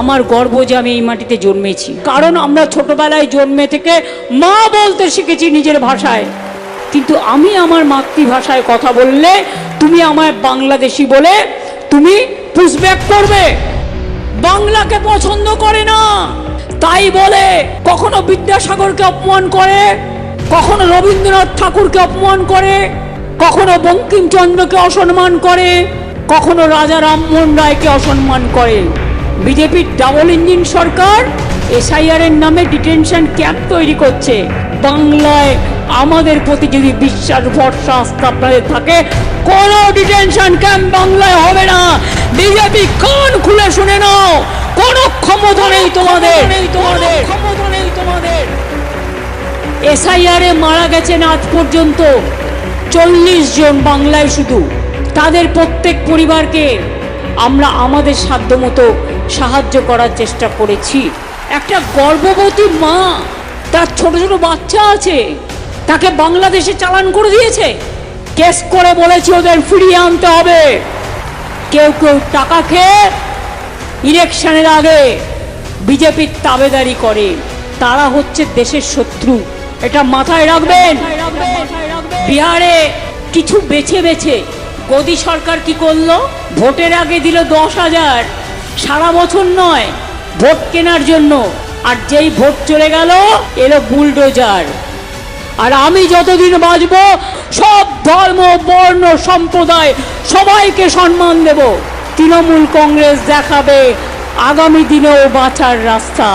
আমার গর্ব যে আমি এই মাটিতে জন্মেছি, কারণ আমরা ছোটবেলায় জন্মে থেকে মা বলতে শিখেছি নিজের ভাষায়। কিন্তু আমি আমার মাতৃভাষায় কথা বললে তুমি আমায় বাংলাদেশি বলে তুমি পুশব্যাক করবে। বাংলাকে পছন্দ করে না, তাই বলে কখনো বিদ্যাসাগরকে অপমান করে, কখনো রবীন্দ্রনাথ ঠাকুরকে অপমান করে, কখনো বঙ্কিমচন্দ্রকে অসম্মান করে, কখনো রাজা রামমোহন রায়কে অসম্মান করে। বিজেপির ডাবল ইঞ্জিন সরকার এসআইআর এর নামে ডিটেনশন ক্যাম্প তৈরি করছে। বাংলায় আমাদের প্রতি যদি বিশ্বাস ভরসা আস্থা আপনাদের থাকে, কোনো ডিটেনশন ক্যাম্প বাংলায় হবে না। বিজেপি কান খুলে শুনে নাও, কোনো ক্ষমতা নেই তোমাদের, ক্ষমতা নেই তোমাদের। এসআইআর এ মারা গেছেন আজ পর্যন্ত 40 জন বাংলায় শুধু। তাদের প্রত্যেক পরিবারকে আমরা আমাদের সাধ্যমতো সাহায্য করার চেষ্টা করেছি। একটা গর্ভবতী মা, তার ছোট ছোট বাচ্চা আছে, তাকে বাংলাদেশে চালান করে দিয়েছে। কেস করে বলেছি ওদের ফিরিয়ে আনতে হবে। কেউ কেউ টাকা খেয়ে ইলেকশনের আগে বিজেপির তাবেদারি করে, তারা হচ্ছে দেশের শত্রু, এটা মাথায় রাখবেন। বিহারে কিছু বেছে বেছে মোদী সরকার কি করলো, ভোটের আগে দিল 10,000, সারা বছর নয়, ভোট কেনার জন্য। আর যেই ভোট চলে গেল এলো বুলডোজার। আর আমি যতদিন বাঁচব সব ধর্ম বর্ণ সম্প্রদায় সবাইকে সম্মান দেব। তৃণমূল কংগ্রেস দেখাবে আগামী দিনেও বাঁচার রাস্তা।